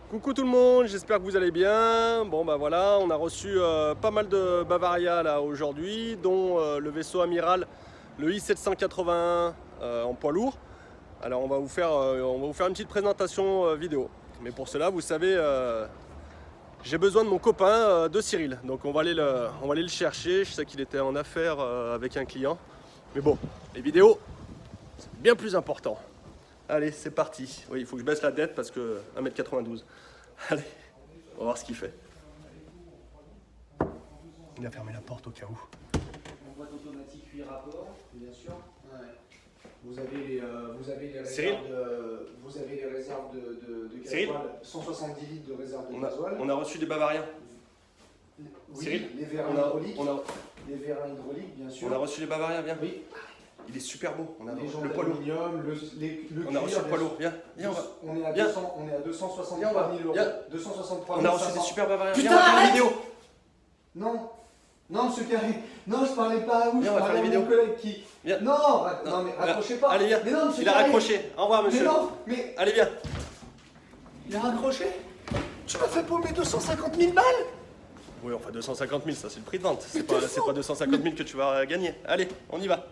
Coucou tout le monde, j'espère que vous allez bien. Bon bah voilà, on a reçu pas mal de Bavaria là aujourd'hui, dont le vaisseau amiral, le I-781 en poids lourd. Alors on va vous faire une petite présentation vidéo. Mais pour cela, vous savez, j'ai besoin de mon copain de Cyril. Donc on va aller le chercher. Je sais qu'il était en affaire avec un client. Mais bon, les vidéos, c'est bien plus important. Allez, c'est parti. Oui, il faut que je baisse la tête parce que 1m92. Allez, on va voir ce qu'il fait. Il a fermé la porte au cas où. Boîte automatique 8 rapports, bien sûr. Ouais. Vous avez les Cyril, réserves de Cyril, gasoil, 170 litres de réserve de gasoil. on a reçu des Bavariens. Oui, Cyril, les vérins hydrauliques. Les vérins hydrauliques, bien sûr. On a reçu les Bavariens, viens. Oui. Il est super beau. On a Les jantes le poids lourd. d'aluminium, le On a reçu le poids lourd. Viens, viens, on est à Viens. 263 Viens, on va. 000 euros. Viens. 263 On a reçu des super Bavariens. Putain, Viens, on va faire arrête une vidéo. Non, non, monsieur Carré. Non, je parlais pas à vous. Viens, on je va faire parlais une à mon vidéo. collègue qui. Viens. Non, non, mais raccrochez pas. Allez, viens. Mais non, monsieur Il a Carré. raccroché. Au revoir, monsieur. Mais non, mais. Allez, viens. Il a raccroché. Tu m'as fait paumer 250 000 balles. Oui, enfin 250 000, ça c'est le prix de vente. C'est pas 250 000 que tu vas gagner. Allez, on y va.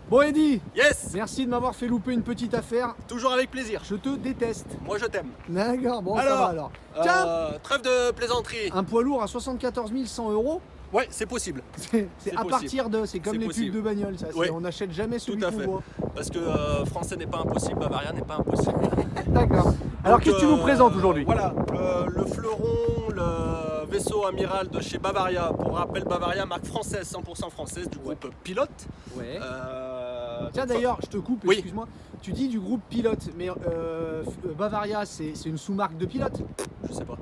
Bon Eddy, Yes. merci de m'avoir fait louper une petite affaire. Toujours avec plaisir. Je te déteste. Moi je t'aime. D'accord, bon ça va alors. Tiens, Trêve de plaisanterie. un poids lourd à 74 100 euros, Ouais, c'est possible. c'est à possible. partir de, c'est comme C'est les possible. pubs de bagnole, ça. Ouais. On n'achète jamais celui Tout à qu'on fait. voit. Parce que français n'est pas impossible, Bavaria n'est pas impossible. D'accord. Alors Donc, qu'est-ce que tu nous présentes aujourd'hui? Voilà, le fleuron, le vaisseau amiral de chez Bavaria. Pour rappel, Bavaria, marque française, 100% française du groupe Pilote. Ouais. Euh, Tiens donc, d'ailleurs, je te coupe, Oui. excuse-moi. Tu dis du groupe Pilote, mais Bavaria, c'est une sous-marque de Pilote? je sais pas.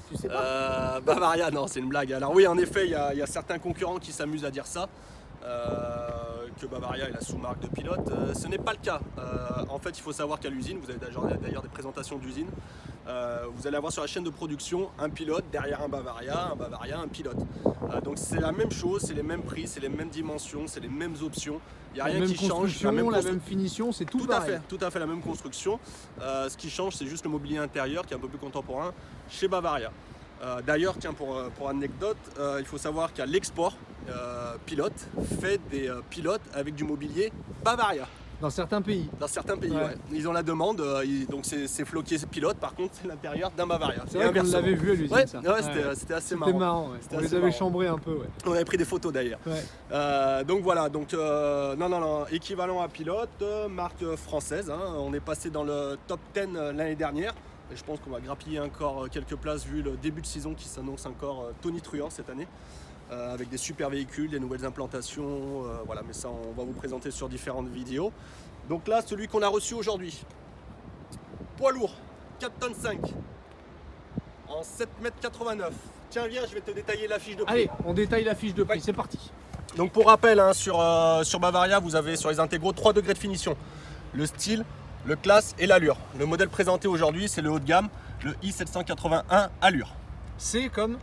Tu sais pas? Bavaria, non, c'est une blague. Alors oui, en effet, il y a certains concurrents qui s'amusent à dire ça. Que Bavaria est la sous-marque de Pilote. Ce n'est pas le cas. En fait, il faut savoir qu'à l'usine, vous avez d'ailleurs des présentations d'usine, vous allez avoir sur la chaîne de production un pilote, derrière un Bavaria, un pilote. Donc c'est la même chose, c'est les mêmes prix, c'est les mêmes dimensions, c'est les mêmes options. Il n'y a La rien même qui change. construction, la même finition, c'est tout pareil. Tout à fait la même construction. Ce qui change, c'est juste le mobilier intérieur qui est un peu plus contemporain chez Bavaria. D'ailleurs, tiens, pour anecdote, il faut savoir qu'à l'export, Pilote fait des pilotes avec du mobilier Bavaria. Dans certains pays. Dans certains pays, Ouais. ouais. Ils ont la demande, donc c'est floqué Pilote, par contre c'est l'intérieur d'un Bavaria. C'est vrai qu'on inversement. l'avait vu à l'usine, Ouais, ça. ouais, c'était assez C'était marrant. marrant, ouais. C'était On assez les avait marrant. chambrés un peu, ouais. On avait pris des photos d'ailleurs. Ouais. Donc voilà, donc non, équivalent à Pilote, marque française. Hein. On est passé dans le top 10 l'année dernière. Et je pense qu'on va grappiller encore quelques places vu le début de saison qui s'annonce encore tonitruant cette année. Avec des super véhicules, des nouvelles implantations, voilà, mais ça on va vous présenter sur différentes vidéos. Donc là, celui qu'on a reçu aujourd'hui, poids lourd, 4 tonnes 5, en 7,89 m. Tiens, viens, je vais te détailler la fiche de prix. Allez, on détaille la fiche de prix, Ouais. c'est parti. Donc pour rappel, hein, sur Bavaria, vous avez sur les intégraux 3 degrés de finition. Le style, le classe et l'allure. Le modèle présenté aujourd'hui, c'est le haut de gamme, le i781 allure. C'est comme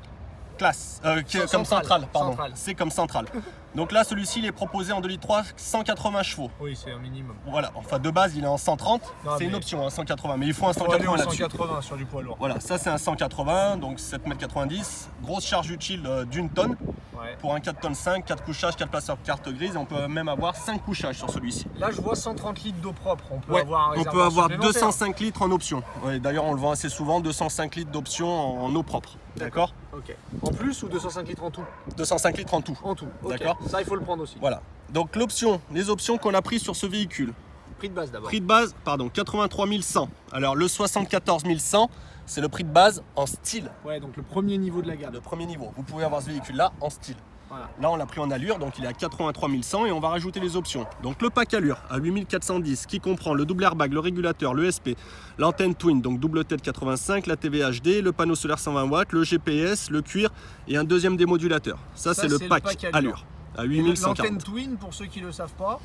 Classe, qui est comme centrale, pardon. C'est comme centrale. Donc là, celui-ci, il est proposé en 2,3 litres, 180 chevaux. Oui, c'est un minimum. Voilà, enfin de base, il est en 130. Non, C'est une mais- option, hein, 180. Mais il faut un 180 là-dessus. 180 sur du poids lourd. Voilà, ça c'est un 180, donc 7,90 m. Grosse charge utile d'une tonne. Ouais. Pour un 4 tonnes 5, 4 couchages, 4 placeurs carte grise. On peut même avoir 5 couchages sur celui-ci. Là, je vois 130 litres d'eau propre. On peut Ouais, avoir un on peut réservoir avoir supplémentaire. 205 litres en option. Ouais, d'ailleurs, on le vend assez souvent, 205 litres d'option en eau propre. D'accord. Ok. En plus ou 205 litres en tout? 205 litres en tout. En tout. Ok. D'accord. Ça, il faut le prendre aussi. Voilà. Donc l'option, les options qu'on a prises sur ce véhicule. Prix de base d'abord. Prix de base, pardon, 83 100. Alors le 74 100, c'est le prix de base en style. Ouais, donc le premier niveau de la gamme. Le premier niveau. Vous pouvez avoir ce véhicule-là en style. Voilà. Là, on l'a pris en allure, donc il est à 83 100 et on va rajouter les options. Donc le pack allure à 8410 qui comprend le double airbag, le régulateur, le SP, l'antenne twin, donc double tête 85, la TV HD, le panneau solaire 120 watts, le GPS, le cuir et un deuxième démodulateur. Ça c'est le pack allure à Et 8140. l'antenne Twin, pour ceux qui ne le savent pas.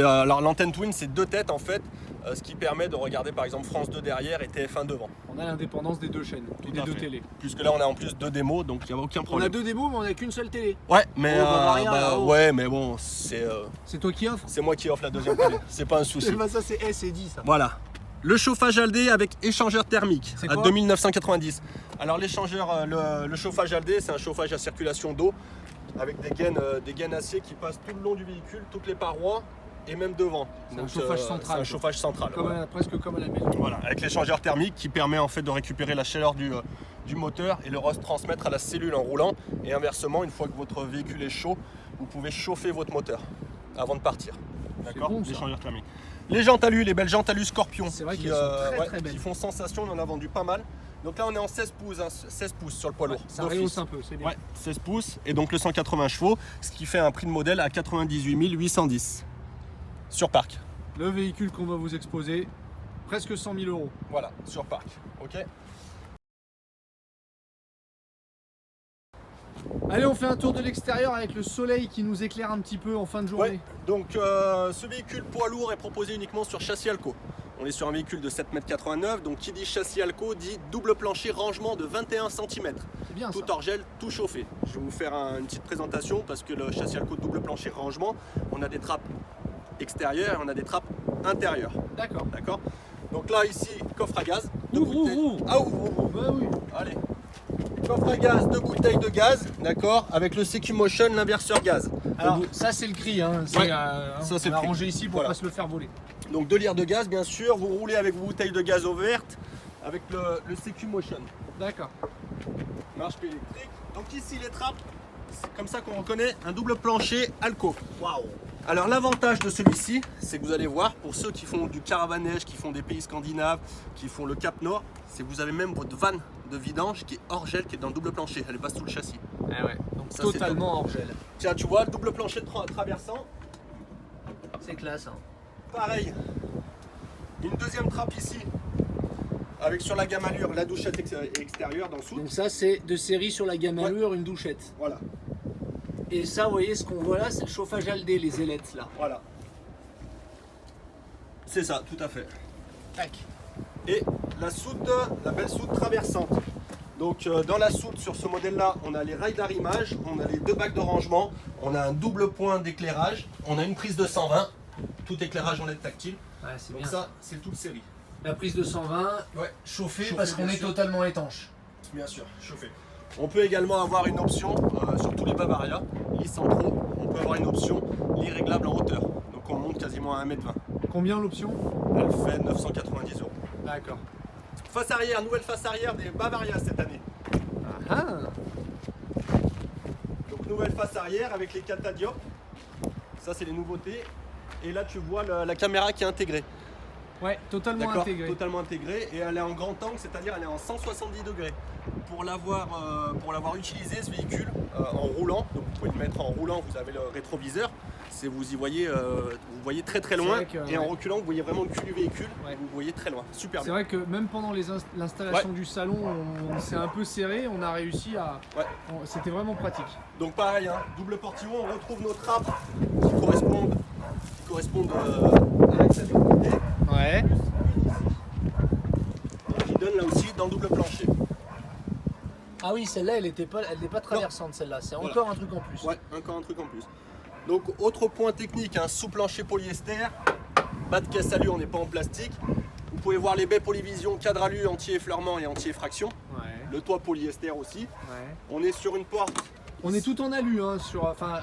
Alors l'antenne twin, c'est deux têtes en fait. ce qui permet de regarder par exemple France 2 derrière et TF1 devant. On a l'indépendance des deux chaînes, Tout des à deux fait. télés. Puisque là on a en plus 2 démos, donc il n'y a aucun On a problème. 2 démos, mais on n'a qu'une seule télé. Ouais, mais, Oh, Bavaria, là-haut. ouais, mais bon, c'est C'est toi qui offres. moi qui offre la deuxième télé, c'est pas un souci. Ça c'est dit ça. Voilà. Le chauffage Aldé avec échangeur thermique C'est à quoi 2990. Alors l'échangeur, le chauffage Aldé, c'est un chauffage à circulation d'eau avec des gaines acier qui passent tout le long du véhicule, toutes les parois et même devant. C'est un Donc, chauffage central, C'est un chauffage central. Comme ouais. presque comme à la maison. Voilà, avec l'échangeur thermique qui permet en fait de récupérer la chaleur du moteur et le retransmettre à la cellule en roulant. Et inversement, une fois que votre véhicule est chaud, vous pouvez chauffer votre moteur avant de partir. D'accord, bon, ça. l'échangeur thermique. Les jantes alu, les belles jantes alu Scorpion. C'est vrai qui, qu'elles sont très belles. Qui font sensation, on en a vendu pas mal. Donc là on est en 16 pouces, hein, 16 pouces sur le poids lourd. Ça d'office. rehausse un peu, c'est bien. Ouais, 16 pouces et donc le 180 chevaux, ce qui fait un prix de modèle à 98 810 sur parc. Le véhicule qu'on va vous exposer, presque 100 000 euros. Voilà, sur parc. Ok. Allez, on fait un tour de l'extérieur avec le soleil qui nous éclaire un petit peu en fin de journée. Ouais, donc ce véhicule poids lourd est proposé uniquement sur châssis Alco. On est sur un véhicule de 7,89 m, donc qui dit châssis Alco dit double plancher rangement de 21 cm. C'est bien Tout ça. hors gel, tout chauffé. Je vais vous faire une petite présentation parce que le châssis Alco double plancher rangement, on a des trappes extérieures et on a des trappes intérieures. D'accord. D'accord. Donc là ici, coffre à gaz. deux Ouvre, bouteilles- ouvre. Ah ouvre. Bah oui. Allez. Coffre à gaz, 2 bouteilles de gaz, d'accord, avec le CQ Motion, l'inverseur gaz. Alors Donc, ça c'est le cri, hein. Ouais, Ça c'est on le l'a cri. rangé ici pour Voilà. pas se le faire voler. donc 2 litres de gaz, bien sûr. Vous roulez avec vos bouteilles de gaz ouvertes, avec le CQ Motion. D'accord. Marche-pied électrique. Donc ici les trappes, c'est comme ça qu'on reconnaît un double plancher Alco. Waouh. Alors l'avantage de celui-ci, c'est que vous allez voir, pour ceux qui font du caravanège, qui font des pays scandinaves, qui font le Cap Nord, c'est que vous avez même votre vanne de vidange qui est hors gel, qui est dans le double plancher. Elle passe sous le châssis. Ah ouais. Donc Ça, totalement hors gel. Tiens, tu vois, le double plancher traversant. C'est classe. Hein. Pareil, une deuxième trappe ici, avec sur la gamme allure la douchette extérieure dans le sous. Donc ça c'est de série sur la gamme Ouais. allure, une douchette. Voilà, Et ça, vous voyez, ce qu'on voit là, c'est le chauffage Aldé, les ailettes là. voilà. C'est ça, tout à fait. Tac. Et la soude, la belle soude traversante. Donc dans la soude sur ce modèle là, on a les rails d'arrimage, on a les 2 bacs de rangement, on a un double point d'éclairage, on a une prise de 120, tout éclairage en LED tactile. Ouais, c'est Donc bien. ça, c'est toute série. La prise de 120, Ouais, chauffée Chauffée, parce qu'on bien est sûr. totalement étanche. Bien sûr, chauffé. On peut également avoir une option sur tous les Bavaria, lits centraux, on peut avoir une option lit réglable en hauteur. Donc on monte quasiment à 1,20 m. Combien l'option? Elle fait 990 €. D'accord. Face arrière, nouvelle face arrière des Bavaria cette année. Ah. Donc nouvelle face arrière avec les catadiopes. Ça c'est les nouveautés. Et là tu vois la caméra qui est intégrée. Ouais, totalement D'accord, intégré. totalement intégrée et elle est en grand angle, c'est-à-dire elle est en 170 degrés. Pour l'avoir utilisé ce véhicule en roulant, donc vous pouvez le mettre en roulant, vous avez le rétroviseur, vous y voyez, vous voyez très très loin vrai que, et en ouais. reculant vous voyez vraiment le cul du véhicule, Ouais. vous voyez très loin, super C'est bien. vrai que même pendant l'installation du salon, on s'est un peu serré, on a réussi à. Ouais. C'était vraiment pratique. Donc pareil, hein, double portillon, on retrouve nos trappes qui correspondent à l'acceptabilité. Ouais. Qui donne là aussi dans le double plancher. Ah oui, celle-là, elle n'est pas traversante, celle-là. C'est Voilà. encore un truc en plus. Ouais, encore un truc en plus. Donc autre point technique, un sous-plancher polyester, bas de caisse alu, on n'est pas en plastique. Vous pouvez voir les baies polyvision, cadre alu, anti-effleurement et anti-effraction. Ouais. Le toit polyester aussi. Ouais. On est sur une porte. On est tout en alu, hein,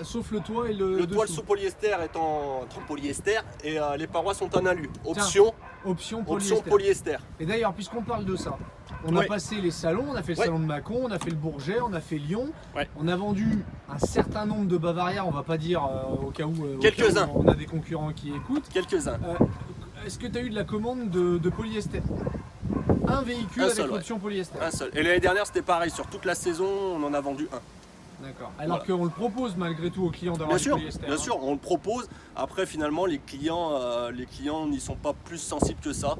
sauf le toit et le. Le toit, le dessous. sous-polyester est en polyester et les parois sont en alu. Option Option polyester. Et d'ailleurs, puisqu'on parle de ça, on a Ouais. passé les salons, on a fait le Ouais. salon de Mâcon, on a fait le Bourget, on a fait Lyon. Ouais. On a vendu un certain nombre de Bavaria, on va pas dire au cas où Quelques-uns. on a des concurrents qui écoutent. Quelques-uns. Est-ce que tu as eu de la commande de polyester? Un véhicule Un avec seul, ouais. l'option polyester. Un seul. Et l'année dernière c'était pareil, sur toute la saison on en a vendu un. D'accord. Alors Voilà. qu'on le propose malgré tout aux clients d'avoir Bien du sûr, polyester. bien hein. sûr, on le propose. Après, finalement, les clients n'y sont pas plus sensibles que ça.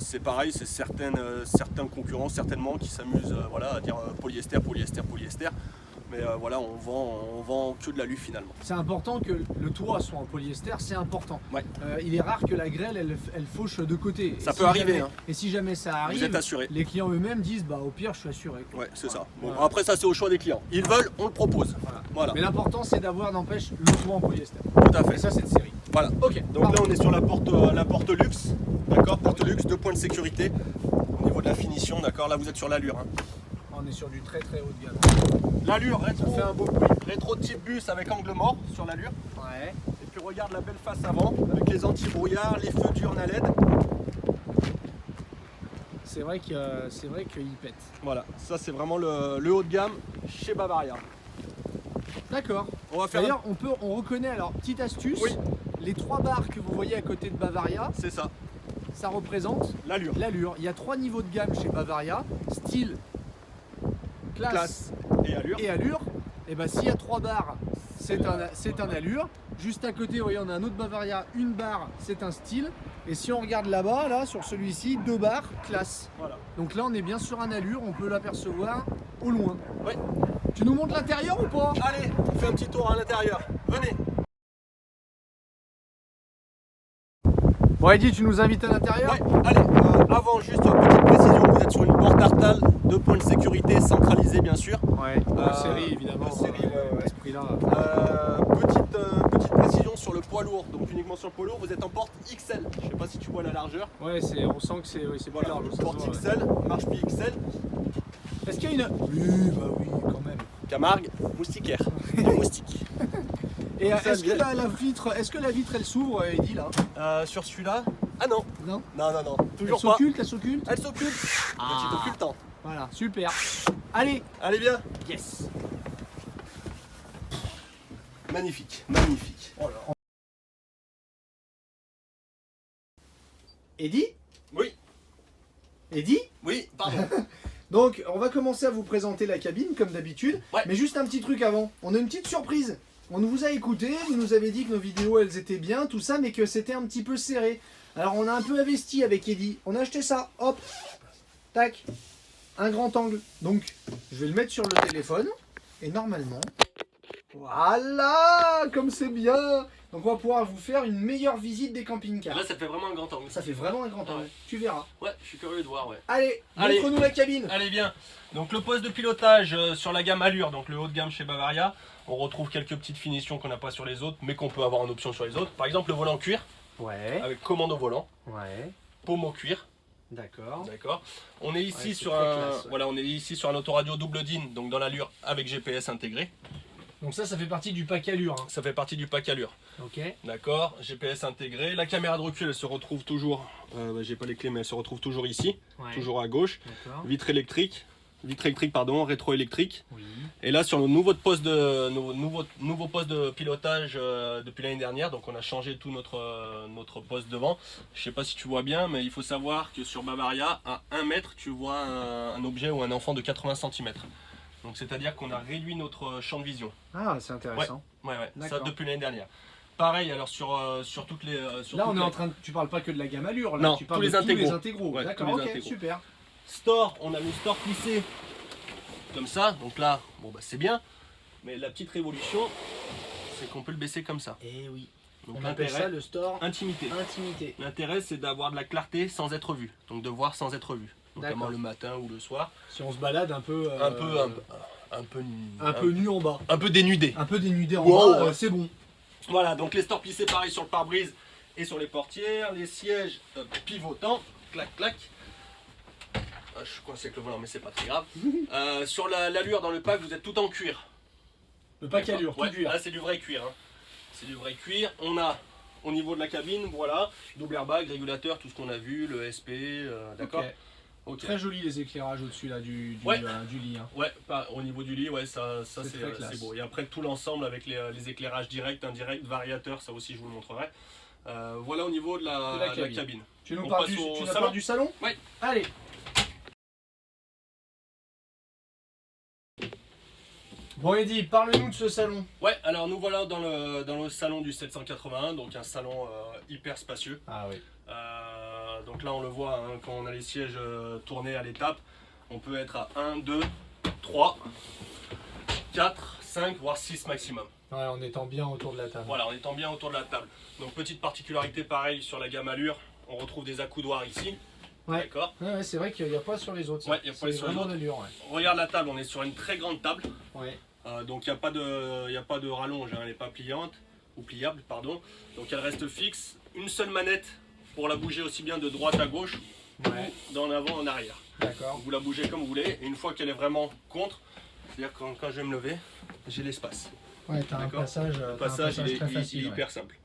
C'est pareil, c'est certains concurrents certainement qui s'amusent voilà, à dire polyester, polyester, polyester. Mais voilà, on vend que de l'alu finalement. C'est important que le toit soit en polyester, c'est important. Ouais. Il est rare que la grêle elle fauche de côté. Ça peut arriver, jamais, hein. Et si jamais ça arrive, Vous êtes assuré. les clients eux-mêmes disent bah au pire je suis assuré. Ouais, c'est ça. Bon, Voilà. après ça c'est au choix des clients. Ils veulent, on le propose. Voilà. Mais l'important c'est d'avoir, n'empêche, le toit en polyester. Tout à Et fait. ça c'est de série. Voilà. Ok. Donc là on est sur la porte luxe. D'accord, porte luxe, 2 points de sécurité. Au niveau de la finition, d'accord, là vous êtes sur l'allure. Hein. On est sur du très très haut de gamme. L'allure Ça rétro, fait un beau bruit. rétro type bus avec angle mort sur l'allure. Ouais. Et puis regarde la belle face avant avec les anti-brouillards, les feux diurnes à LED. C'est vrai qu'il pète. Voilà, ça c'est vraiment le haut de gamme chez Bavaria. D'accord. On va faire D'ailleurs, on reconnaît, alors, petite astuce, Oui. les 3 barres que vous voyez à côté de Bavaria, c'est ça, ça représente l'allure. l'allure. Il y a 3 niveaux de gamme chez Bavaria, style, classe Et allure. et allure. Et ben s'il y a 3 barres, c'est un allure. Juste à côté, vous voyez, on a un autre Bavaria, une barre, c'est un style. Et si on regarde là-bas, là, sur celui-ci, 2 barres, classe. Voilà. Donc là, on est bien sur un allure, on peut l'apercevoir au loin. Ouais. Tu nous montres l'intérieur ou pas? Allez, on fait un petit tour à l'intérieur. Venez. Bon, Eddy, tu nous invites à l'intérieur? Ouais, allez, avant juste petite précision, vous êtes sur une porte Artal, 2 points de sécurité centralisés bien sûr. Ouais, série évidemment. série, ouais. À ce prix-là. Petite précision sur le poids lourd, donc uniquement sur le poids lourd, vous êtes en porte XL. Je sais pas si tu vois la largeur. Ouais, on sent que c'est plus Voilà, large. ça se porte voit, ouais. XL, marche-pied XL, Est-ce qu'il y a une. Oui, bah oui, quand même. Camargue, moustiquaire, du moustique. Et Donc ça, est-ce que la vitre elle s'ouvre, Eddy, là? Sur celui-là, ah non, Non? non, Elle toujours pas. s'occulte, elle s'occulte? Elle s'occulte. Petit occultant. Voilà, super. Allez, Allez bien. yes. Magnifique. Eddy? Oui, Eddy? oui, pardon. Donc, on va commencer à vous présenter la cabine, comme d'habitude. Ouais. Mais juste un petit truc avant. On a une petite surprise. On vous a écouté, vous nous avez dit que nos vidéos, elles étaient bien, tout ça, mais que c'était un petit peu serré. Alors, on a un peu investi avec Eddy. On a acheté ça, hop, tac, un grand angle. Donc, je vais le mettre sur le téléphone. Et normalement, voilà, comme c'est bien. Donc, on va pouvoir vous faire une meilleure visite des camping-cars. Là, ça fait vraiment un grand angle. Ça fait vraiment un grand angle. Ouais. Tu verras. Ouais, je suis curieux de voir, ouais. Allez, Allez. montre-nous la cabine. Allez bien, donc le poste de pilotage sur la gamme Allure, donc le haut de gamme chez Bavaria, on retrouve quelques petites finitions qu'on n'a pas sur les autres, mais qu'on peut avoir en option sur les autres. Par exemple le volant cuir, Ouais, avec commande au volant, ouais, paume au cuir, d'accord. d'accord. On est ici Ouais, c'est sur très un, classe, ouais. voilà, on est ici sur un autoradio double DIN, donc dans l'Allure avec GPS intégré. Donc ça fait partie du pack Allure. Hein. Ça fait partie du pack Allure, Ok. d'accord. GPS intégré, la caméra de recul, elle se retrouve toujours, j'ai pas les clés, mais elle se retrouve toujours ici, Ouais. toujours à gauche. D'accord. Vitre électrique, rétroélectrique. Oui. Et là sur nos nouveau poste de pilotage depuis l'année dernière, donc on a changé tout notre poste devant. Je sais pas si tu vois bien, mais il faut savoir que sur Bavaria, à 1 mètre, tu vois un objet ou un enfant de 80 cm. Donc c'est-à-dire qu'on a réduit notre champ de vision. Ah, c'est intéressant. Ouais, ça D'accord. depuis l'année dernière. Pareil, alors sur toutes les... sur Là, toutes on est les- en train de... Tu parles pas que de la gamme Allure, là. Non, tu parles tous de les tous les intégraux. intégraux. Ouais, D'accord, tous les ok, intégraux. super. Store, on a le store plissé comme ça, donc là, bon bah c'est bien, mais la petite révolution, c'est qu'on peut le baisser comme ça. Eh oui. Donc On appelle ça l'intérêt, le store intimité. intimité. L'intérêt c'est d'avoir de la clarté sans être vu, donc de voir sans être vu, notamment D'accord. le matin ou le soir, Si on se balade un peu... un peu nu en bas. un peu dénudé. Un peu dénudé en Wow, bas, ouais. c'est bon. Voilà, donc les stores plissés pareil sur le pare-brise et sur les portières, les sièges pivotants, clac clac. Je suis coincé avec le volant mais c'est pas très grave. Sur l'allure dans le pack vous êtes tout en cuir. Le pack Allure, Ouais, tout cuir. là c'est du vrai cuir. Hein. C'est du vrai cuir. On a au niveau de la cabine, voilà, double airbag, régulateur, tout ce qu'on a vu, le SP, d'accord. Ok. Ok. Très joli les éclairages au-dessus là du Ouais. du lit. Hein. Ouais, au niveau du lit, ouais, ça C'est c'est très classe. c'est beau. Et après tout l'ensemble avec les éclairages directs, indirects, variateurs, ça aussi je vous le montrerai. Voilà au niveau de la cabine. Tu nous On parles passe du, au tu nous salon. parles du salon? Ouais. Allez. Bon Eddy, parle-nous de ce salon. Ouais, alors nous voilà dans le salon du 781, donc un salon hyper spacieux. Ah oui. Donc là on le voit, hein, quand on a les sièges tournés à l'étape, on peut être à 1, 2, 3, 4, 5, voire 6 maximum. Ouais, en étant bien autour de la table. Voilà, en étant bien autour de la table. Donc petite particularité pareil sur la gamme Allure, on retrouve des accoudoirs ici. Ouais. D'accord. Ouais, c'est vrai qu'il n'y a pas sur les autres. Ouais, il n'y a pas sur les autres. d'allure. Ouais. Regarde la table, on est sur une très grande table. Ouais. Donc il n'y a pas de rallonge, hein, elle n'est pas pliante ou pliable, pardon. Donc elle reste fixe. Une seule manette pour la bouger aussi bien de droite à gauche Ouais. ou d'en avant en arrière. D'accord. Vous la bougez comme vous voulez. Et une fois qu'elle est vraiment contre, c'est-à-dire quand je vais me lever, j'ai l'espace. Ouais, t'as un D'accord. passage, Le passage, il est très facile. il est ouais. hyper simple.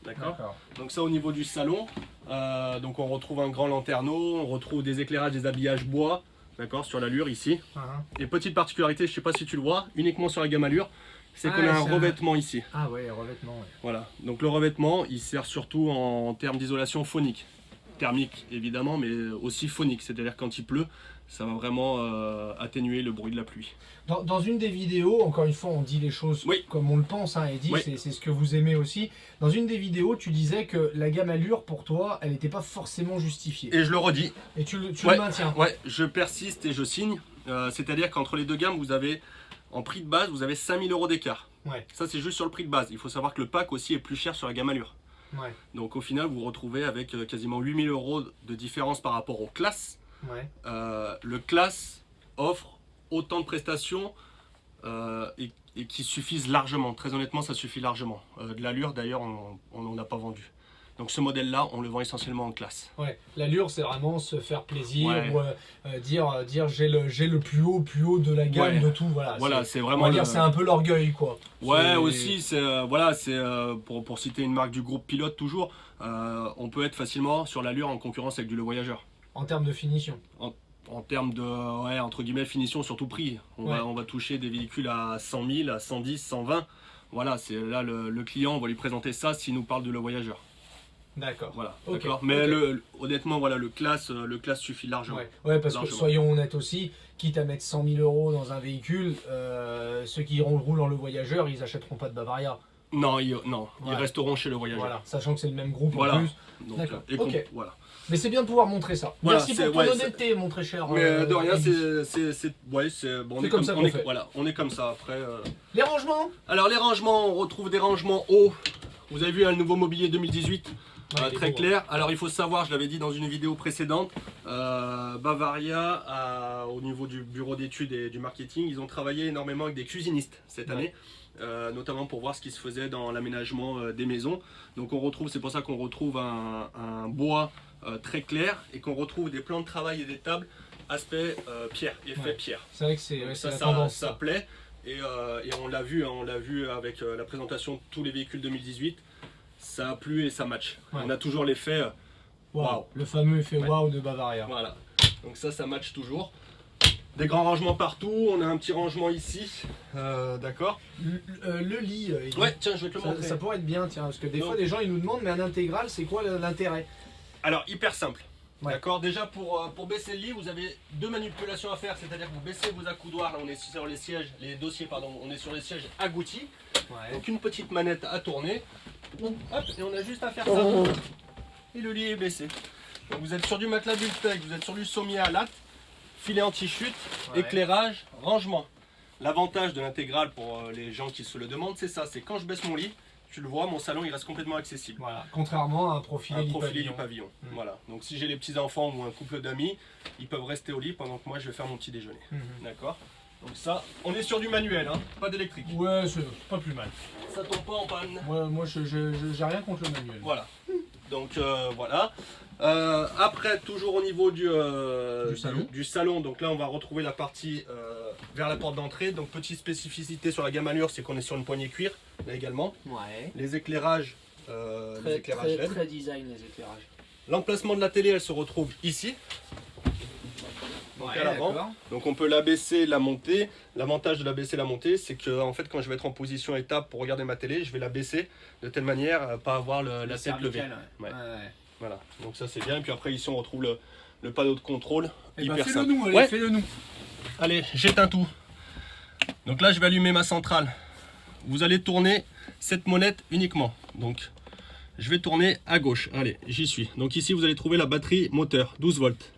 D'accord. D'accord. Donc ça au niveau du salon, donc on retrouve un grand lanterneau, on retrouve des éclairages, des habillages bois, d'accord, sur l'Allure ici. Et petite particularité, je sais pas si tu le vois, uniquement sur la gamme Allure, c'est qu'on a un revêtement ici. Ah ouais, revêtement. Ouais. Voilà, donc le revêtement, il sert surtout en termes d'isolation phonique. Thermique évidemment, mais aussi phonique, c'est-à-dire quand il pleut, ça va vraiment atténuer le bruit de la pluie. Dans une des vidéos, encore une fois, on dit les choses Oui. comme on le pense, hein, Eddy, Oui. c'est ce que vous aimez aussi. Dans une des vidéos, tu disais que la gamme Allure, pour toi, elle n'était pas forcément justifiée. Et je le redis, Et tu Ouais. le maintiens. ouais, je persiste et je signe, c'est-à-dire qu'entre les deux gammes, vous avez, en prix de base, vous avez 5000 € d'écart. Ouais. Ça c'est juste sur le prix de base, il faut savoir que le pack aussi est plus cher sur la gamme Allure. Ouais. Donc au final, vous vous retrouvez avec quasiment 8000 € de différence par rapport au Class. Ouais. Le Class offre autant de prestations et qui suffisent largement. Très honnêtement, ça suffit largement. De l'Allure, d'ailleurs, on n'en a pas vendu. Donc ce modèle-là, on le vend essentiellement en Class. Ouais. L'Allure, c'est vraiment se faire plaisir Ouais. ou dire j'ai le plus haut de la gamme Ouais. de tout. Voilà. Voilà, c'est On vraiment. va dire c'est un peu l'orgueil, quoi. Ouais, C'est- aussi, c'est voilà, c'est pour citer une marque du groupe Pilote toujours, on peut être facilement sur l'Allure en concurrence avec du Le Voyageur. En termes de finition. En termes de, ouais, entre guillemets, finition, surtout prix. On va toucher des véhicules à 100 000, à 110, 120. Voilà, c'est là le client, on va lui présenter ça s'il nous parle de Le Voyageur. D'accord. Voilà, Ok, d'accord. Mais ok. honnêtement, voilà, le class suffit largement. Ouais, parce que Largement. soyons honnêtes aussi, quitte à mettre 100 000 € dans un véhicule, ceux qui roulent en Le Voyageur, ils achèteront pas de Bavaria. Non, ils Ouais. resteront chez Le Voyageur. Voilà, sachant que c'est le même groupe Voilà. en plus. Donc, D'accord, et ok. voilà. Mais c'est bien de pouvoir montrer ça. Voilà, Merci c'est- pour ton ouais, honnêteté, mon très cher. Mais de rien, Eddy. c'est bon, C'est comme ça qu'on fait. Voilà, on est comme ça après. Les rangements. Alors les rangements, on retrouve des rangements hauts. Vous avez vu un nouveau mobilier 2018, Ouais, il est très beau, clair. Alors il faut savoir, je l'avais dit dans une vidéo précédente, Bavaria, au niveau du bureau d'études et du marketing, ils ont travaillé énormément avec des cuisinistes cette Ouais. année. Notamment pour voir ce qui se faisait dans l'aménagement des maisons. Donc on retrouve, c'est pour ça qu'on retrouve un bois très clair et qu'on retrouve des plans de travail et des tables aspect pierre, effet Ouais. pierre. C'est vrai que c'est Donc c'est la ça tendance. ça plaît et on l'a vu, hein, on l'a vu avec la présentation de tous les véhicules 2018. Ça a plu et ça match. Ouais. On a toujours l'effet waouh. Le fameux effet Ouais. waouh de Bavaria. Voilà. Donc ça match toujours. Des grands rangements partout. On a un petit rangement ici. D'accord. Le lit, Eddy, Ouais, tiens, je vais te le montrer. ça pourrait être bien, tiens, parce que des Donc. fois, des gens ils nous demandent, mais un intégral, c'est quoi l'intérêt? Alors hyper simple. Ouais. D'accord. Déjà pour baisser le lit, vous avez deux manipulations à faire, c'est-à-dire que vous baissez vos accoudoirs. Là, on est sur les sièges, les dossiers, pardon. On est sur les sièges agoutis. Ouais. Donc une petite manette à tourner. Hop, et on a juste à faire ça. Et le lit est baissé. Donc vous êtes sur du matelas Bultec, vous êtes sur du sommier à latte, filet anti-chute, Ouais. éclairage, rangement. L'avantage de l'intégrale pour les gens qui se le demandent, c'est ça, c'est quand je baisse mon lit, tu le vois, mon salon il reste complètement accessible. Voilà, contrairement à un profil Un profilé du pavillon. Mm. Voilà. Donc si j'ai les petits enfants ou un couple d'amis, ils peuvent rester au lit pendant que moi je vais faire mon petit déjeuner. D'accord. Donc ça, on est sur du manuel, hein, pas d'électrique. Ouais, c'est pas plus mal. Ça tombe pas en panne. Moi, j'ai rien contre le manuel. Voilà. Donc voilà. Après, toujours au niveau du salon, donc là on va retrouver la partie vers la porte d'entrée. Donc petite spécificité sur la gamme Allure, c'est qu'on est sur une poignée cuir, là également. Ouais. Les éclairages, LED. Très design les éclairages. L'emplacement de la télé, elle se retrouve ici. Donc Ouais, à l'avant. d'accord. Donc on peut l'abaisser, la monter. L'avantage de l'abaisser, la monter, c'est que en fait quand je vais être en position étape pour regarder ma télé, je vais la baisser de telle manière à pas avoir la tête levée. Ouais. Ouais. Voilà, donc ça c'est bien. Et puis après ici on retrouve le panneau de contrôle. Et bah hyper fais-le simple. nous, allez, Ouais. fais-le nous. Allez, j'éteins tout. Donc là je vais allumer ma centrale. Vous allez tourner cette molette uniquement. Donc je vais tourner à gauche. Allez, j'y suis. Donc ici vous allez trouver la batterie moteur, 12 volts.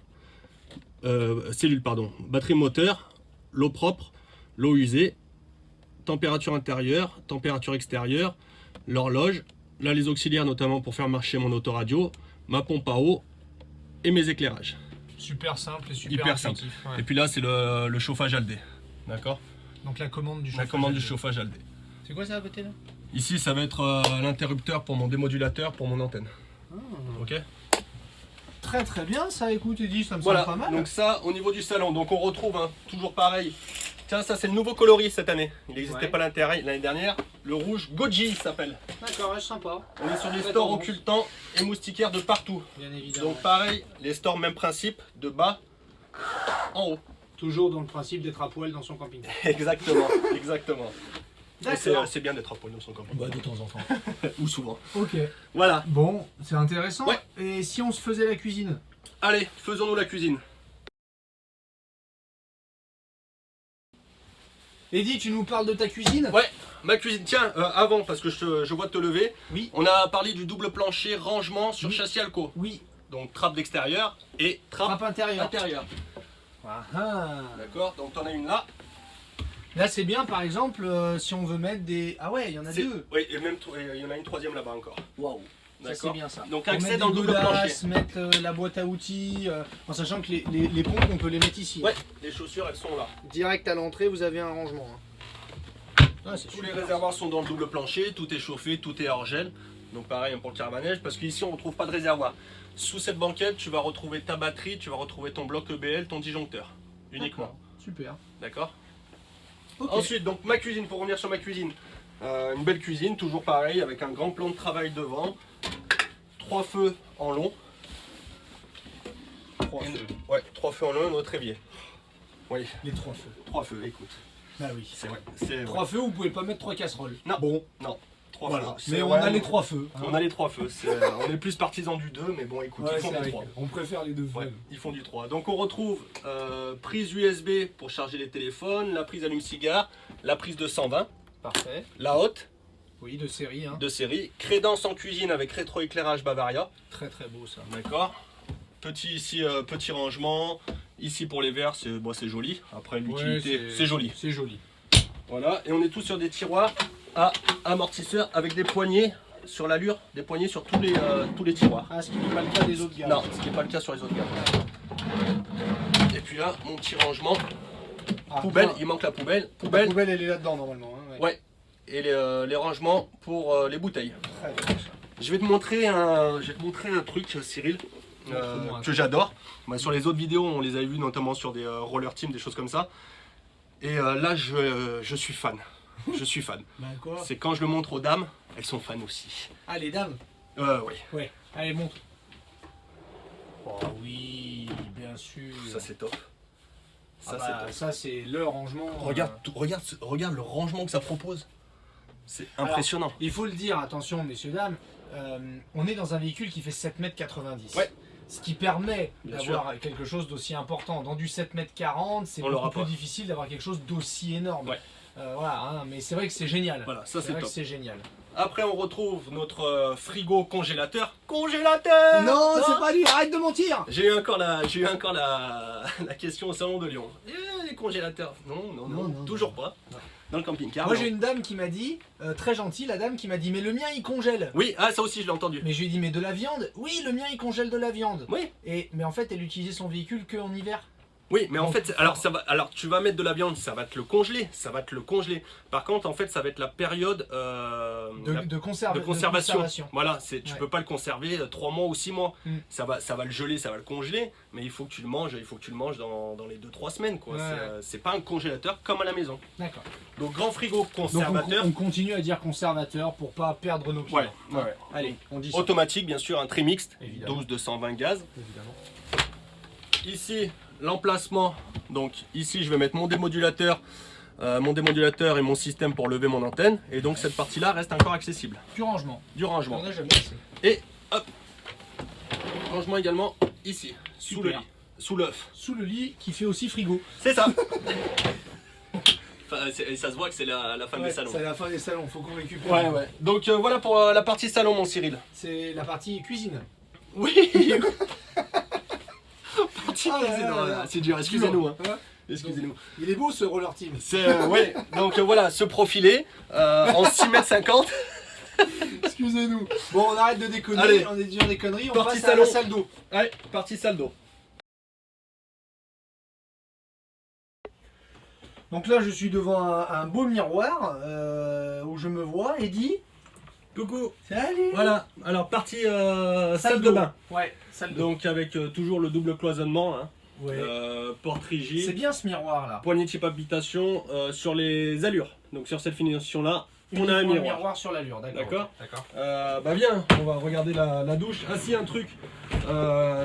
Cellule pardon. Batterie moteur, l'eau propre, l'eau usée température intérieure, température extérieure, l'horloge, là les auxiliaires notamment pour faire marcher mon autoradio, ma pompe à eau et mes éclairages. Super simple et super Hyper simple. intuitif. Ouais. Et puis là c'est le chauffage Aldé, d'accord? Donc la commande du La chauffage. commande du chauffage Aldé. C'est quoi ça à côté là? Ici ça va être l'interrupteur pour mon démodulateur pour mon antenne. Ok? Très très bien ça, écoute Eddy, ça me Voilà, semble pas mal. donc ça au niveau du salon, donc on retrouve hein, toujours pareil. Tiens, ça c'est le nouveau coloris cette année, il n'existait Ouais. pas l'année dernière. Le rouge Goji il s'appelle. D'accord, ouais, sympa. On est sur des Très stores tendance. occultants et moustiquaires de partout. Bien évidemment. Donc pareil, les stores même principe, de bas en haut. Toujours dans le principe d'être à poil dans son camping. Exactement, exactement. Et D'accord. c'est bien d'être à poil dans son camping. Bah de temps en temps. Ou souvent. Ok. Voilà. Bon, c'est intéressant. Ouais. Et si on se faisait la cuisine? Allez, faisons-nous la cuisine. Eddy, tu nous parles de ta cuisine? Ouais, ma cuisine. Tiens, avant, parce que je vois te lever, Oui. on a parlé du double plancher rangement sur Oui. châssis Alco. Oui. Donc trappe d'extérieur et trappe Trappe intérieure. intérieure. Ah, ah. D'accord, donc t'en as une là. Là c'est bien par exemple si on veut mettre des... Ah ouais, il y en a deux. Oui, et même il y en a une troisième là-bas encore. Waouh. Ça c'est D'accord. bien ça. Donc Pour accès mettre dans des le double plancher. godasses, mettre la boîte à outils, en sachant que les pompes on peut les mettre ici. Ouais, les chaussures elles sont là. Direct à l'entrée vous avez un rangement. Ah, c'est Tous les super. réservoirs sont dans le double plancher, tout est chauffé, tout est hors gel. Donc pareil pour le caravanège, parce qu'ici on ne retrouve pas de réservoir. Sous cette banquette, tu vas retrouver ta batterie, tu vas retrouver ton bloc EBL, ton disjoncteur. Uniquement. D'accord. Super. D'accord. Ok. Ensuite, donc ma cuisine, pour revenir sur ma cuisine. Une belle cuisine, toujours pareil, avec un grand plan de travail devant. 3 feux en long. 3 feux. Ouais, 3 feux en long et notre évier. Oui, Les 3 feux. 3 feux, écoute. Bah oui. C'est vrai. C'est 3 feux, vous pouvez pas mettre 3 casseroles. Non. Bon, Non, 3 voilà. feux. Mais C'est on vrai, a les 3 feux. hein. On a les 3 feux. On est plus partisans du 2, mais bon, écoute, Ouais, ils font c'est du vrai 3. qu'on préfère les 2 feux. Ouais, ils font du 3. Donc on retrouve prise USB pour charger les téléphones, la prise allume-cigare, la prise de 120, Parfait. la haute Oui, de série. Hein. de série, crédence en cuisine avec rétroéclairage Bavaria. Très très beau ça. D'accord. Petit ici, petit rangement. Ici pour les verres, c'est bon, joli. Après l'utilité, Ouais, c'est joli. C'est joli. Voilà. Et on est tous sur des tiroirs à amortisseurs avec des poignées sur l'allure, des poignées sur tous les tiroirs. Ah, ce qui n'est pas le cas des autres gars. Non, ce qui n'est pas le cas sur les autres gammes. Et puis là, mon petit rangement. Ah, Poubelle, toi, il manque la poubelle. la Poubelle. poubelle, elle est là-dedans normalement. Hein, ouais. Ouais. Et les rangements pour les bouteilles. Très bien, ça. Je vais te montrer un truc, Cyril, Montre-moi. que j'adore. Bah, sur les autres vidéos, on les avait vus notamment sur des roller team, des choses comme ça. Et là, je suis fan. Je suis fan. Bah quoi? C'est quand je le montre aux dames, elles sont fans aussi. Ah, les dames. Oui. Ouais. Allez, montre. Oh oui, bien sûr. Ça c'est top. Ça Ah bah, c'est top. ça c'est le rangement. Regarde le rangement que ça propose. C'est impressionnant. Il faut le dire, attention messieurs, dames, on est dans un véhicule qui fait 7,90 m. Ouais. Ce qui permet Bien d'avoir quelque chose d'aussi important. Dans du 7,40 m, c'est On l'aura beaucoup plus pas. difficile d'avoir quelque chose d'aussi énorme. Ouais. Voilà, hein, mais c'est vrai que c'est génial. Voilà, ça c'est vrai que top. c'est génial. Après, on retrouve notre frigo congélateur. Congélateur Non, c'est pas lui, arrête de mentir. J'ai eu encore la question au salon de Lyon. Les congélateurs Non, toujours pas. Dans le camping-car. Moi non. j'ai une dame qui m'a dit, très gentille, la dame qui m'a dit, mais le mien il congèle. Oui, ça aussi je l'ai entendu. Mais je lui ai dit, mais de la viande? Oui, le mien il congèle de la viande. Oui, Mais en fait, elle utilisait son véhicule que en hiver. oui, mais en Donc, fait, alors tu vas mettre de la viande, ça va te le congeler, Par contre, en fait, ça va être la période De conservation. Voilà, tu Ouais. peux pas le conserver 3 mois ou 6 mois. Mm. Ça va le geler, ça va le congeler, mais il faut que tu le manges, dans les 2-3 semaines, quoi. Ouais. C'est pas un congélateur comme à la maison. D'accord. Donc grand frigo Donc conservateur, on continue à dire conservateur pour pas perdre nos clients. ouais. Allez, on dit ça. Automatique, bien sûr, un tri mixte, Évidemment. 12-220 gaz. Évidemment. Ici, l'emplacement. Donc ici, je vais mettre mon démodulateur et mon système pour lever mon antenne. Et donc cette partie-là reste encore accessible. Du rangement. Du rangement. On a jamais assez. Et hop, rangement également ici, sous le Super. lit, sous l'œuf. Sous le lit qui fait aussi frigo. C'est ça. Enfin, et ça se voit que c'est la fin des salons. C'est la fin des salons, faut qu'on récupère. Ouais. Donc voilà pour la partie salon, mon Cyril. C'est la partie cuisine. Oui. Partie Ah là cuisine, là là là. c'est dur, excusez-nous. Hein. Excusez-nous. Il est beau ce roller team. Ouais, donc voilà, ce profilé en 6,50 m. Excusez-nous. Bon, on arrête de déconner, Allez. on est déjà des conneries, on Partie passe à la salon. salle d'eau. Ouais, partie salle d'eau. Donc là, je suis devant un beau miroir où je me vois. Eddy, Coucou. salut. Voilà, alors partie salle de bain. Ouais, salle d'eau. Donc avec toujours le double cloisonnement, hein. Ouais. Porte C'est rigide, bien ce miroir là. poignée type habitation sur les allures. Donc sur cette finition là, on a un Uniquement miroir. sur l'allure, d'accord. D'accord. Bah viens, on va regarder la douche. Ah si, un truc.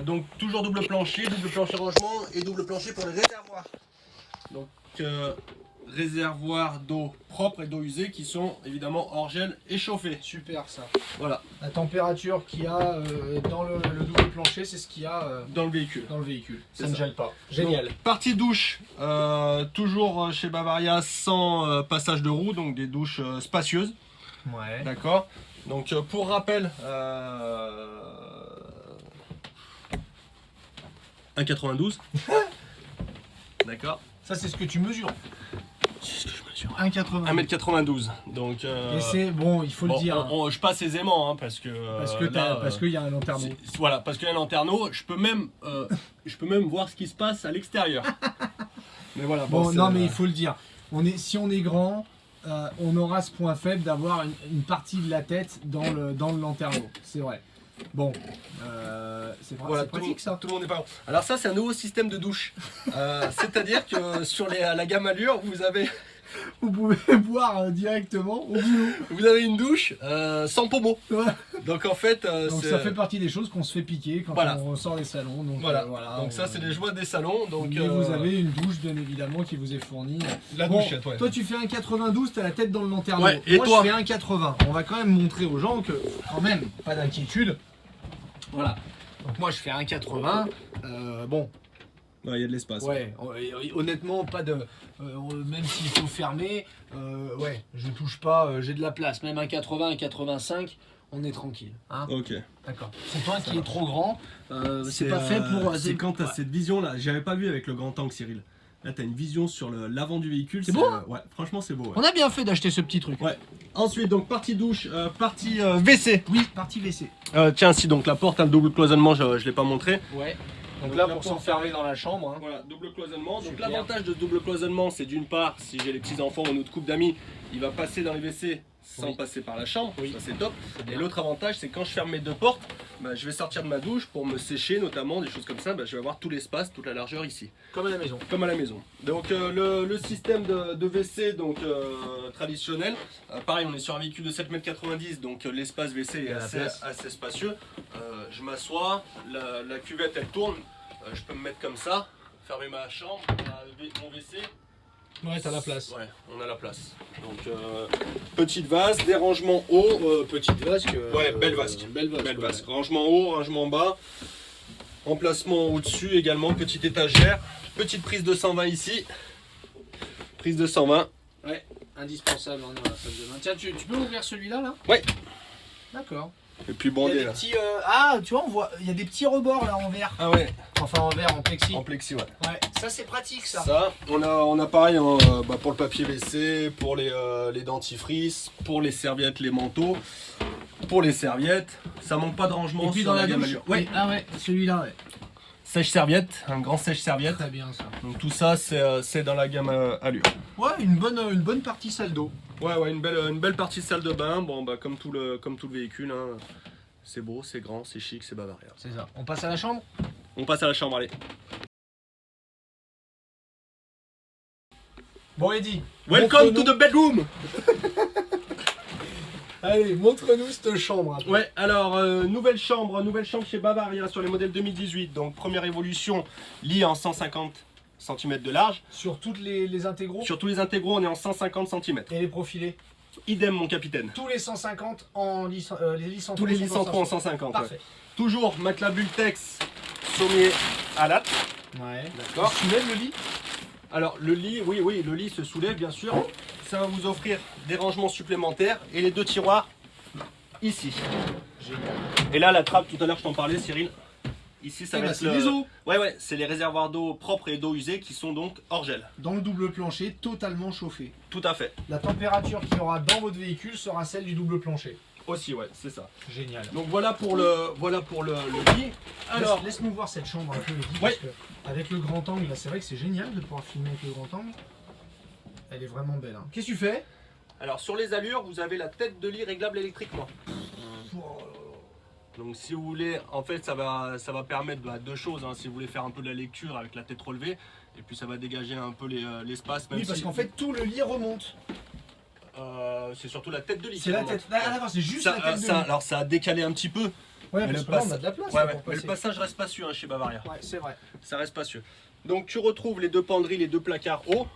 Donc toujours double plancher rangement et double plancher pour les réservoirs. Donc réservoirs d'eau propre et d'eau usée qui sont évidemment hors gel et chauffés. Super ça. Voilà, La température qu'il y a dans le double plancher, c'est ce qu'il y a dans le véhicule. dans le véhicule. C'est Ça ne ça. gèle pas. Génial. Donc, partie douche, toujours chez Bavaria sans passage de roue, donc des douches spacieuses. Ouais. D'accord. Donc pour rappel, 1,92. D'accord. Ça, c'est ce que tu mesures. C'est ce que je mesure. 1,80. 1,92 m. Donc Et c'est bon, il faut bon, le dire. je passe aisément hein, parce que Parce qu'il y a un lanterneau. voilà, parce qu'il y a un lanterneau, je peux même voir ce qui se passe à l'extérieur. Mais voilà. Bon, c'est, non, mais il faut le dire. Si on est grand, on aura ce point faible d'avoir une partie de la tête dans le lanterneau. C'est vrai. Bon, c'est voilà, pratique ça. Tout le monde est pas. Alors ça, c'est un nouveau système de douche. C'est-à-dire que sur la gamme Allure, Vous pouvez boire directement au boulot. vous avez une douche sans pommeau. Ouais. Donc en fait, Donc ça fait partie des choses qu'on se fait piquer quand Voilà. on ressort des salons. Donc voilà. voilà. Donc ça, c'est les joies des salons. Donc Mais vous avez une douche bien évidemment qui vous est fournie. la Bon, douchette, ouais. toi tu fais un 92, t'as la tête dans le lanterneau. Ouais, et moi toi je fais un 80. On va quand même montrer aux gens que quand même pas d'inquiétude. Voilà. Donc moi je fais un 80. Bon, Ouais, il y a de l'espace. ouais. Honnêtement pas de. Même s'il faut fermer, ouais, je touche pas. J'ai de la place. Même un 80, un 85, on est tranquille. Hein. Ok. D'accord. C'est toi qui est trop grand. C'est pas fait pour. C'est quand tu as Ouais. cette vision là. J'avais pas vu avec le grand tank, Cyril. Là, tu as une vision sur l'avant du véhicule. C'est beau ouais, franchement, c'est beau. Ouais. On a bien fait d'acheter ce petit truc. Ouais. Ensuite, donc partie douche, partie WC. Oui, partie WC. Tiens, si donc la porte a le double cloisonnement, je l'ai pas montré. Ouais. Donc Donc là là, pour pour- s'enfermer dans la chambre. Hein. Voilà, double cloisonnement. Donc Super. l'avantage de ce double cloisonnement, c'est d'une part, si j'ai les petits enfants ou une autre couple d'amis, il va passer dans les WC sans Oui. passer par la chambre. Oui. Ça c'est top. C'est Et bien. l'autre avantage, c'est quand je ferme mes deux portes, bah, je vais sortir de ma douche pour me sécher, notamment des choses comme ça. Bah, je vais avoir tout l'espace, toute la largeur ici, Comme à la maison. comme à la maison. Donc le système de WC donc traditionnel, pareil, on est sur un véhicule de 7,90 m, donc l'espace WC Il y est a la assez, place. assez spacieux. Je m'assois, la cuvette elle tourne. Je peux me mettre comme ça, fermer ma chambre, mon WC. Ouais, t'as la place. Ouais, on a la place. Donc petite vasque, des rangements hauts. Petite vasque. Ouais, belle vasque. Belle vasque. Belle ouais. vasque. Rangement haut, rangement bas. Emplacement au-dessus également, petite étagère. Petite prise de 120 ici. Prise de 120. Ouais, indispensable hein, dans la salle de bain. Tiens, tu peux ouvrir celui-là là? Ouais. D'accord. Et puis Il y a bandé des là. petits. Ah, tu vois, on voit. Il y a des petits rebords là en verre. Ah ouais, Enfin en verre, en plexi. en plexi, ouais. Ouais, ça c'est pratique ça. Ça, on a pareil hein, pour le papier WC, pour les dentifrices, pour les serviettes, les manteaux, pour les serviettes. Ça manque pas de rangement Et puis sur dans la gamme douche. Allure. Ouais. Ah ouais, celui-là, ouais. Sèche-serviette, un grand sèche-serviette. Très bien ça. Donc tout ça, c'est dans la gamme Allure. Ouais, une bonne partie salle d'eau. Ouais, une belle partie salle de bain. Bon, bah comme tout le véhicule, hein. C'est beau, c'est grand, c'est chic, c'est Bavaria. C'est ça. On passe à la chambre? On passe à la chambre, allez. Bon, Eddy. Welcome to montre-nous- the bedroom. Allez, montre-nous cette chambre. un peu. Ouais, alors nouvelle chambre chez Bavaria sur les modèles 2018. Donc première évolution, lit en 150 cm de large. Sur toutes les intégraux Sur tous les intégraux, on est en 150 cm. et les profilés. Idem, mon capitaine. Tous les 150 en les licentraux. Tous les sont licentraux en 150. 150. ouais. Parfait. Toujours matelas Bultex, sommier à latte. Ouais. D'accord. Tu soulèves le lit? Alors le lit, oui, le lit se soulève bien sûr. Ça va vous offrir des rangements supplémentaires et les deux tiroirs ici. Génial. Et là la trappe, tout à l'heure je t'en parlais Cyril. Ici, ça Eh va bah, être c'est les eaux. Ouais, c'est les réservoirs d'eau propres et d'eau usée qui sont donc hors gel. Dans le double plancher, totalement chauffé. Tout à fait. La température qu'il y aura dans votre véhicule sera celle du double plancher. Aussi, ouais, c'est ça. Génial. Donc voilà pour le lit. Alors, Laisse-nous voir cette chambre un peu, Eddy, Ouais. parce que avec le grand angle, là, c'est vrai que c'est génial de pouvoir filmer avec le grand angle. Elle est vraiment belle. Hein. Qu'est-ce que tu fais? alors sur les allures, vous avez la tête de lit réglable électriquement. Donc si vous voulez, en fait ça va permettre deux choses, hein, si vous voulez faire un peu de la lecture avec la tête relevée, et puis ça va dégager un peu l'espace. Oui, parce qu'en fait tout le lit remonte. C'est surtout la tête de lit. C'est la tête. Ah d'accord, c'est juste Ça, la tête de lit. alors ça a décalé un petit peu. Ouais, mais mais le c'est pas grave, passe- on a de la place Ouais, là, ouais, pour mais le passer. passage reste spacieux hein, chez Bavaria. Ouais, c'est vrai. Ça reste spacieux. Donc tu retrouves les deux penderies, les deux placards hauts,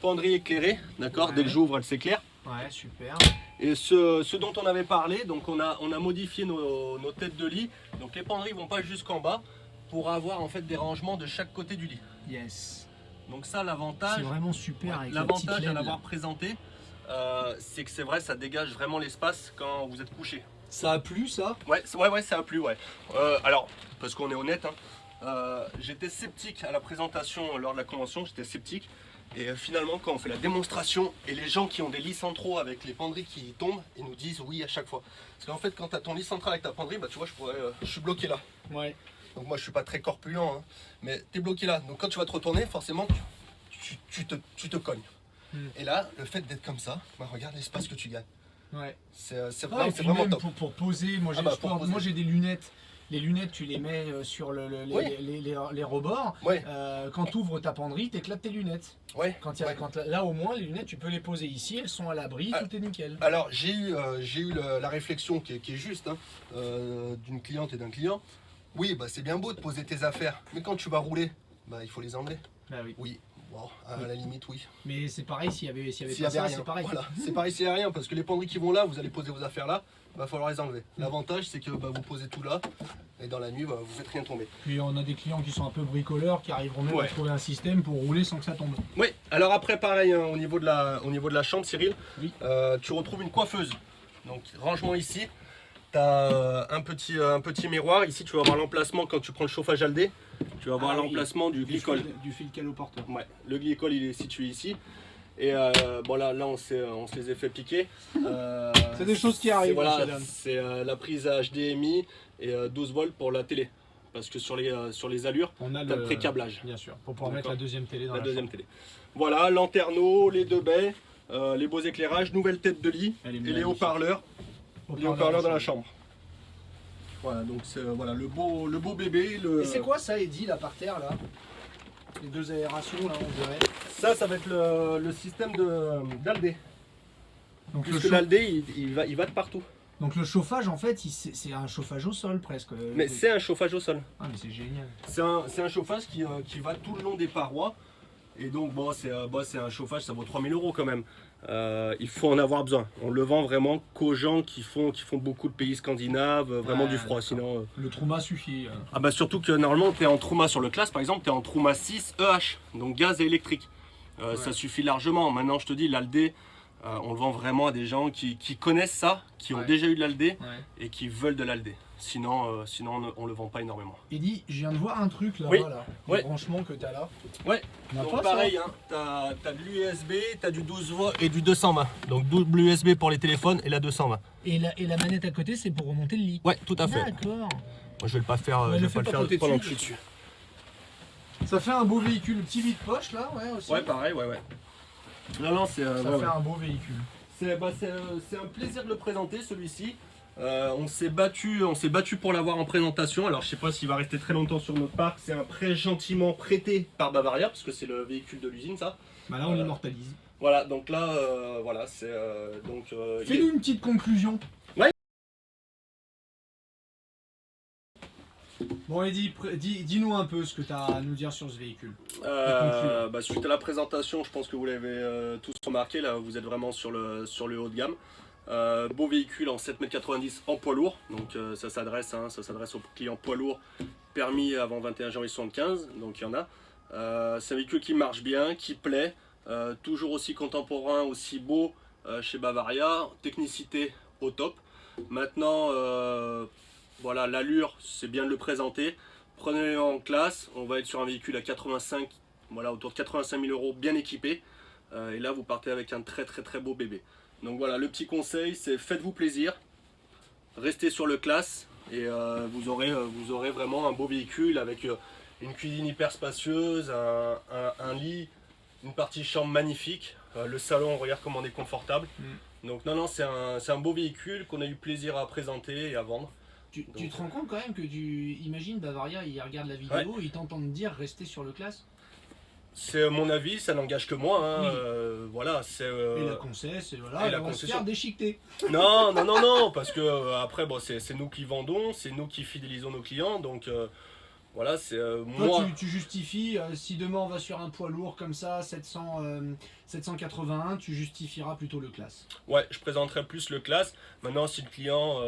penderie éclairée, d'accord. Ouais. Dès que j'ouvre, elle s'éclaire. Ouais, super. Et ce dont on avait parlé, donc on a modifié nos têtes de lit. Donc les penderies vont pas jusqu'en bas pour avoir en fait des rangements de chaque côté du lit. Yes. Donc ça l'avantage, C'est vraiment super avec la petite l'avantage à LED, l'avoir là. présenté, c'est que c'est vrai, ça dégage vraiment l'espace quand vous êtes couché. Ça a plu ça? Ouais, ça a plu, ouais. Alors, parce qu'on est honnête, hein, j'étais sceptique à la présentation lors de la convention, j'étais sceptique. Et finalement, quand on fait la démonstration, et les gens qui ont des lits centraux avec les penderies qui tombent, ils nous disent oui à chaque fois. Parce qu'en fait, quand tu as ton lit central avec ta penderie, bah tu vois, je suis bloqué là. Ouais. Donc moi, je suis pas très corpulent, hein, mais tu es bloqué là. Donc quand tu vas te retourner, forcément, tu te cognes. Et là, le fait d'être comme ça, bah, regarde l'espace que tu gagnes. Ouais. C'est Ouais, vraiment, et c'est puis vraiment même top. pour poser, moi j'ai pour poser. moi, j'ai des lunettes. Les lunettes, tu les mets sur Oui. les rebords. Ouais. Quand tu ouvres ta penderie, tu éclates tes lunettes. Ouais. Là, au moins, les lunettes, tu peux les poser ici, elles sont à l'abri, Ah. tout est nickel. Alors j'ai eu la réflexion qui est juste hein, d'une cliente et d'un client. Oui, bah c'est bien beau de poser tes affaires, mais quand tu vas rouler, bah il faut les enlever. Bah oui. Oui, bon, à la limite oui. Mais c'est pareil, s'il y avait S'il pas y avait ça, rien, c'est pareil. voilà, c'est pareil s'il y a rien, parce que les penderies qui vont là, vous allez poser vos affaires là, va falloir les enlever. L'avantage c'est que bah, vous posez tout là, et dans la nuit, bah, vous faites rien tomber. Puis on a des clients qui sont un peu bricoleurs, qui arriveront même Ouais. à trouver un système pour rouler sans que ça tombe. Oui, alors après pareil, hein, au niveau de la chambre, Cyril, Oui. tu retrouves une coiffeuse. Donc rangement ici, tu as un petit miroir. Ici, tu vas avoir l'emplacement quand tu prends le chauffage Aldé. Tu vas avoir Ah oui. l'emplacement du glycol. Du fil caloporteur. Ouais, le glycol il est situé ici. Et bon là on se les a fait piquer. C'est des choses qui arrivent, Voilà, monsieur Dan. c'est la prise HDMI et 12 volts pour la télé. Parce que sur les allures, On a tu as le pré-câblage. Bien sûr, pour pouvoir mettre D'accord. la deuxième télé dans La la deuxième chambre. télé. Voilà, lanterneau, les deux baies, les beaux éclairages, nouvelle tête de lit Elle est et les magnifique. haut-parleurs. Les haut-parleurs dans la chambre. Voilà, donc c'est voilà, le beau bébé. Et c'est quoi ça, Eddy, là par terre, là? Les deux aérations, là, on dirait. Ça va être le système d'Aldé. Donc, Puisque l'Aldé, il va de partout. Donc le chauffage, en fait, c'est un chauffage au sol presque. Mais c'est un chauffage au sol. Ah, mais c'est génial. C'est un chauffage qui va tout le long des parois. Et donc, bon, c'est un chauffage, ça vaut 3000 € quand même. Il faut en avoir besoin. On le vend vraiment qu'aux gens qui font beaucoup de pays scandinaves, vraiment Ouais, du froid. d'accord. Sinon, Le trauma suffit. ah bah surtout que normalement, tu es en Truma sur le classe, par exemple, tu es en Truma 6 EH, donc gaz et électrique. Ça suffit largement. Maintenant, je te dis, l'Aldé, on le vend vraiment à des gens qui connaissent ça, qui ont Ouais. déjà eu de l'Aldé Ouais. et qui veulent de l'Aldé. Sinon, on le vend pas énormément. Eddy, je viens de voir un truc là-bas, Oui. là. Ouais. Le branchement que tu as là. Ouais, On a donc pas, ça pareil, hein, t'as de l'USB, t'as du 12 volts et du 220. Donc double USB pour les téléphones et la 220. Et la manette à côté, c'est pour remonter le lit. Ouais, tout à fait. D'accord. Moi, je vais pas faire, Ouais, je le vais fais pas le pas faire côté pendant dessus, que je suis dessus. Ça fait un beau véhicule, petit vide-poche là, ouais aussi. Ouais, pareil, ouais. Non, c'est Ça ouais, fait ouais. un beau véhicule. C'est un plaisir de le présenter celui-ci. On s'est battu pour l'avoir en présentation. Alors je sais pas s'il va rester très longtemps sur notre parc. C'est un prêt gentiment prêté par Bavaria parce que c'est le véhicule de l'usine ça. Bah là, on l'immortalise. Voilà, donc là, voilà, c'est Fais-nous une petite conclusion. Ouais. Bon, Eddy, dis-nous un peu ce que tu as à nous dire sur ce véhicule. Suite à la présentation, je pense que vous l'avez tous remarqué. Là, vous êtes vraiment sur le haut de gamme. Beau véhicule en 7,90 m en poids lourd. Donc ça s'adresse aux clients poids lourd permis avant 21 janvier 75. Donc il y en a. C'est un véhicule qui marche bien, qui plaît. Toujours aussi contemporain, aussi beau chez Bavaria. Technicité au top. Maintenant, voilà, l'allure, c'est bien de le présenter. Prenez-le en classe, on va être sur un véhicule à 85, voilà, autour de 85 000 euros, bien équipé. Et là, vous partez avec un très beau bébé. Donc voilà, le petit conseil, c'est faites-vous plaisir, restez sur le classe et vous aurez vraiment un beau véhicule avec une cuisine hyper spacieuse, un lit, une partie chambre magnifique. Le salon, regarde comment on est confortable. Donc non, c'est un beau véhicule qu'on a eu plaisir à présenter et à vendre. Tu te rends compte quand même que imagine Bavaria, il regarde la vidéo, il t'entend dire rester sur le classe. C'est mon avis, ça n'engage que moi. Hein. Oui. Voilà, c'est. Et la concesse, et voilà, et la on va se faire déchiqueter. Non, parce que après, bon, c'est nous qui vendons, c'est nous qui fidélisons nos clients, donc voilà, c'est moi. Toi, tu justifies, si demain on va sur un poids lourd comme ça, 781, tu justifieras plutôt le classe. Ouais, je présenterai plus le classe. Maintenant, si le client,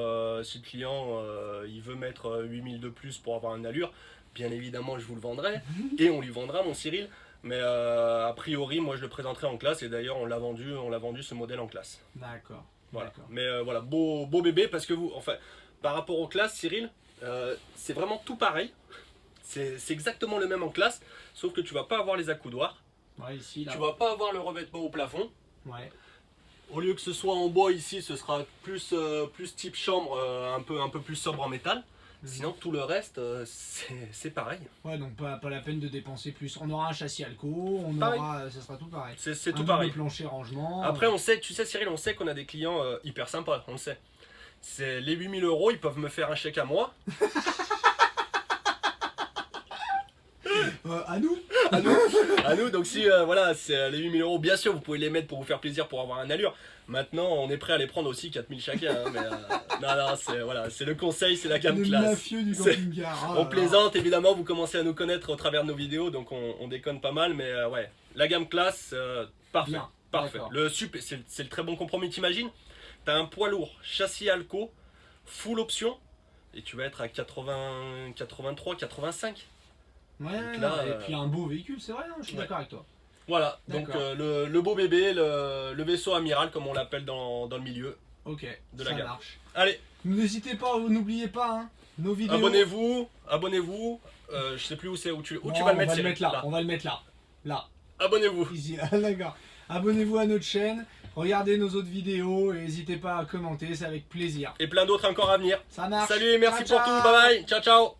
il veut mettre 8000 de plus pour avoir une allure, bien évidemment, je vous le vendrai et on lui vendra, mon Cyril. Mais a priori, moi, je le présenterai en classe et d'ailleurs, on l'a vendu ce modèle en classe. D'accord. Voilà. Mais voilà, beau bébé parce que vous, enfin, par rapport aux classes, Cyril, c'est vraiment tout pareil. C'est exactement le même en classe, sauf que tu vas pas avoir les accoudoirs. Ouais, ici, là. Tu vas pas avoir le revêtement au plafond. Ouais. Au lieu que ce soit en bois ici, ce sera plus type chambre, un peu plus sobre en métal. Sinon, tout le reste, c'est pareil. Ouais, donc pas la peine de dépenser plus. On aura un châssis alco, ça sera tout pareil. C'est tout pareil. Plancher rangement. Après, tu sais Cyril, on sait qu'on a des clients hyper sympas, on le sait. C'est les 8000 euros, ils peuvent me faire un chèque à moi. À nous. À nous, donc si voilà, c'est les 8000 euros, bien sûr, vous pouvez les mettre pour vous faire plaisir, pour avoir un allure. Maintenant, on est prêt à les prendre aussi, 4000 chacun. Hein, mais non, c'est le conseil, c'est la gamme Le classe. mafieux du camping-car. On plaisante, évidemment, vous commencez à nous connaître au travers de nos vidéos, donc on déconne pas mal, mais ouais, la gamme classe, parfait. Bien, Parfait. d'accord. C'est le très bon compromis, t'imagines? T'as un poids lourd, châssis Alco, full option, et tu vas être à 80, 83, 85. Ouais, là, et puis un beau véhicule, c'est vrai, hein, je suis d'accord avec toi. Voilà, donc le beau bébé, le vaisseau amiral, comme on l'appelle dans le milieu. Ok, de la ça gamme. marche. Allez, N'hésitez pas, n'oubliez pas, hein, nos vidéos. abonnez-vous. Je sais plus où c'est, où tu vas le mettre. On va le mettre là, on va le mettre là. Là. Abonnez-vous. Ici, d'accord. Abonnez-vous à notre chaîne, regardez nos autres vidéos et n'hésitez pas à commenter, c'est avec plaisir. Et plein d'autres encore à venir. Ça marche. Salut et merci Ciao, pour ciao. tout. Bye bye. Ciao, ciao.